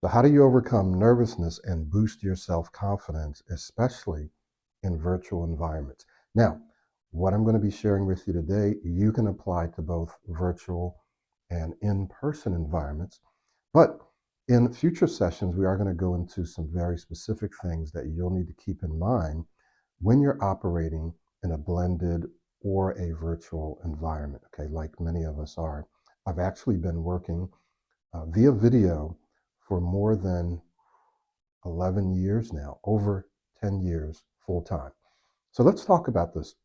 So, how do you overcome nervousness and boost your self confidence, especially in virtual environments? Now, what I'm going to be sharing with you today, you can apply to both virtual and in person environments. But in future sessions, we are going to go into some very specific things that you'll need to keep in mind when you're operating in a blended or a virtual environment, okay, like many of us are. I've actually been working via video for more than 11 years now, over 10 years full time. So let's talk about this.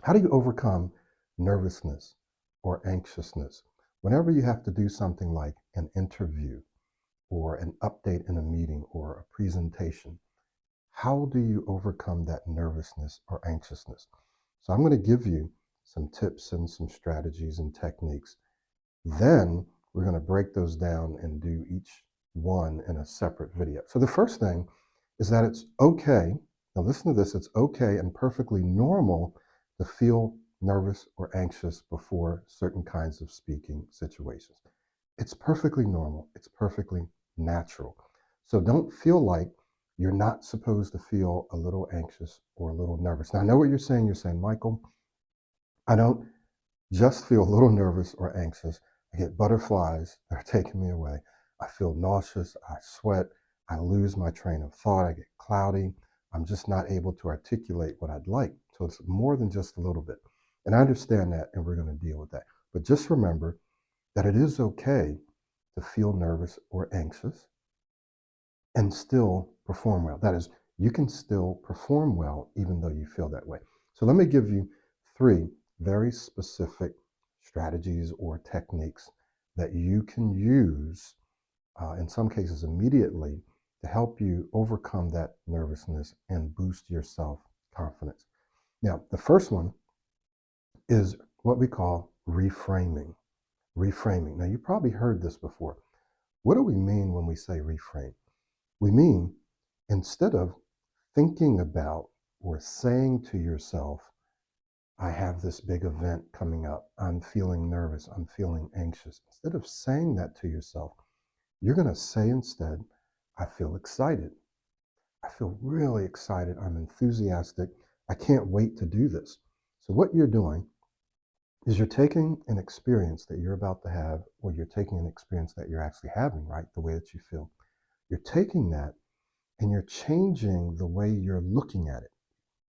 How do you overcome nervousness or anxiousness whenever you have to do something like an interview or an update in a meeting or a presentation? How do you overcome that nervousness or anxiousness? So I'm going to give you some tips and some strategies and techniques. Then we're going to break those down and do each one in a separate video. So the first thing is that it's okay. Now listen to this. It's okay and perfectly normal to feel nervous or anxious before certain kinds of speaking situations. It's perfectly normal. It's perfectly natural. So don't feel like you're not supposed to feel a little anxious or a little nervous. Now I know what you're saying. You're saying, Michael, I don't just feel a little nervous or anxious. I get butterflies that are taking me away. I feel nauseous. I sweat. I lose my train of thought. I get cloudy. I'm just not able to articulate what I'd like. So it's more than just a little bit. And I understand that, and we're going to deal with that. But just remember that it is okay to feel nervous or anxious and still perform well. That is, you can still perform well even though you feel that way. So let me give you three very specific strategies or techniques that you can use, in some cases immediately, to help you overcome that nervousness and boost your self confidence. Now, the first one is what we call reframing. Reframing. Now, you probably heard this before. What do we mean when we say reframe? We mean instead of thinking about or saying to yourself, I have this big event coming up, I'm feeling nervous, I'm feeling anxious. Instead of saying that to yourself, you're going to say instead, I feel excited. I feel really excited. I'm enthusiastic. I can't wait to do this. So, what you're doing is you're taking an experience that you're about to have, or you're taking an experience that you're actually having, right? The way that you feel. You're taking that and you're changing the way you're looking at it.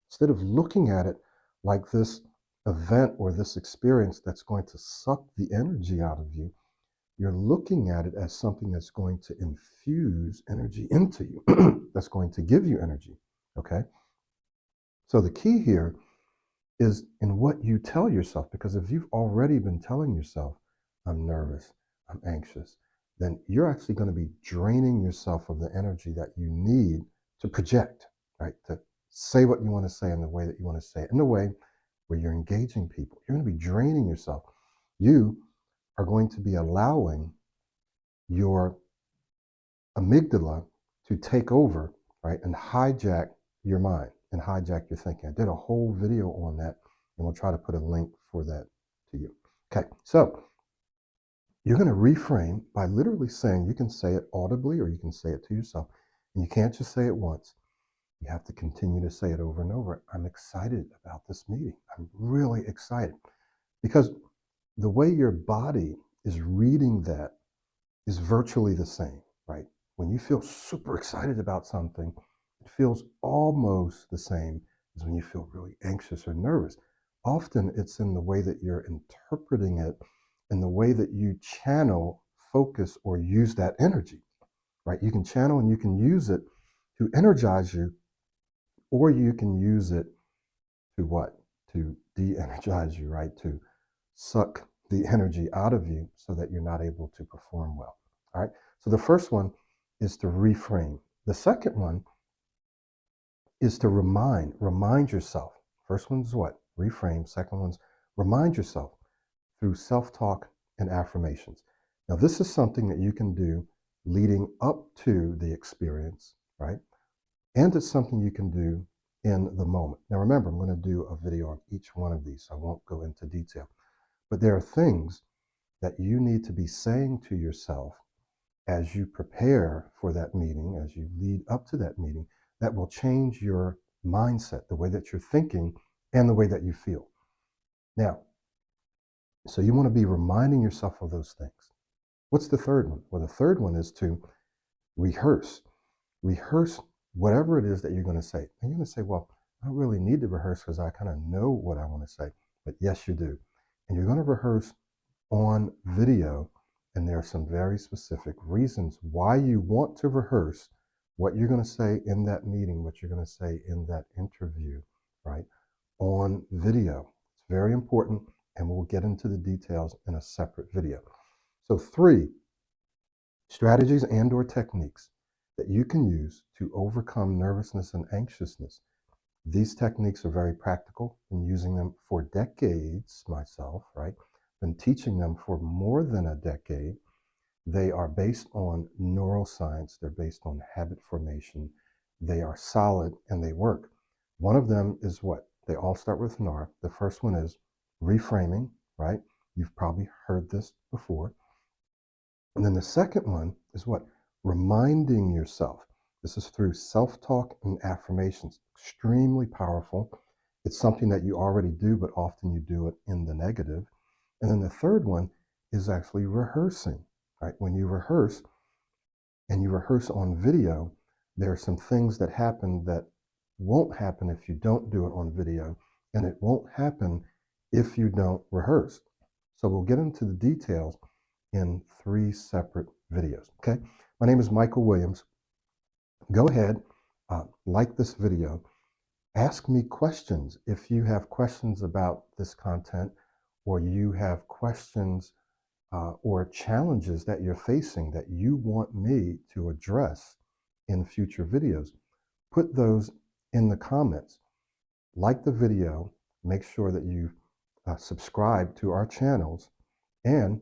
Instead of looking at it like this event or this experience that's going to suck the energy out of you, you're looking at it as something that's going to infuse energy into you, that's going to give you energy. Okay? So the key here is in what you tell yourself, because if you've already been telling yourself, I'm nervous, I'm anxious, then you're actually going to be draining yourself of the energy that you need to project, right? To say what you want to say in the way that you want to say it, in the way where you're engaging people. You're going to be draining yourself. You are going to be allowing your amygdala to take over, right, and hijack your mind and hijack your thinking. I did a whole video on that, and we'll try to put a link for that to you. Okay, so you're going to reframe by literally saying, you can say it audibly or you can say it to yourself, and you can't just say it once. You have to continue to say it over and over. I'm excited about this meeting. I'm really excited. Because the way your body is reading that is virtually the same, right? When you feel super excited about something, it feels almost the same as when you feel really anxious or nervous. Often it's in the way that you're interpreting it and the way that you channel, focus, or use that energy, right? You can channel and you can use it to energize you, or you can use it to what? To de-energize you, right? To suck the energy out of you so that you're not able to perform well. All right. So the first one is to reframe. The second one is to remind yourself. First one's what? Reframe. Second one's remind yourself through self-talk and affirmations. Now, this is something that you can do leading up to the experience, right? And it's something you can do in the moment. Now, remember, I'm going to do a video on each one of these, so I won't go into detail. But there are things that you need to be saying to yourself as you prepare for that meeting, as you lead up to that meeting, that will change your mindset, the way that you're thinking, and the way that you feel. Now, so you want to be reminding yourself of those things. What's the third one? Well, the third one is to rehearse. Rehearse whatever it is that you're going to say. And you're going to say, well, I don't really need to rehearse because I kind of know what I want to say. But yes, you do. And you're going to rehearse on video. And there are some very specific reasons why you want to rehearse what you're going to say in that meeting, what you're going to say in that interview, right? On video. It's very important. And we'll get into the details in a separate video. So 3 strategies and or techniques that you can use to overcome nervousness and anxiousness. These techniques are very practical. Been using them for decades myself, right? Been teaching them for more than a decade. They are based on neuroscience. They're based on habit formation. They are solid and they work. One of them is what? They all start with an R. The first one is reframing, right? You've probably heard this before. And then the second one is what? Reminding yourself. This is through self-talk and affirmations. Extremely powerful. It's something that you already do, but often you do it in the negative. And then the third one is actually rehearsing, right? When you rehearse and you rehearse on video, there are some things that happen that won't happen if you don't do it on video, and it won't happen if you don't rehearse. So we'll get into the details in 3 separate videos, okay? My name is Michael Williams. Go ahead, like this video. Ask me questions if you have questions about this content, or you have questions or challenges that you're facing that you want me to address in future videos. Put those in the comments. Like the video. Make sure that you subscribe to our channels, and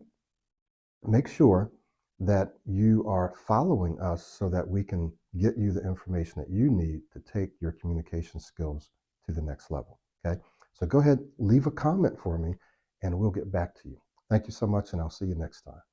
make sure that you are following us so that we can get you the information that you need to take your communication skills to the next level. Okay? So go ahead, leave a comment for me, and we'll get back to you. Thank you so much, and I'll see you next time.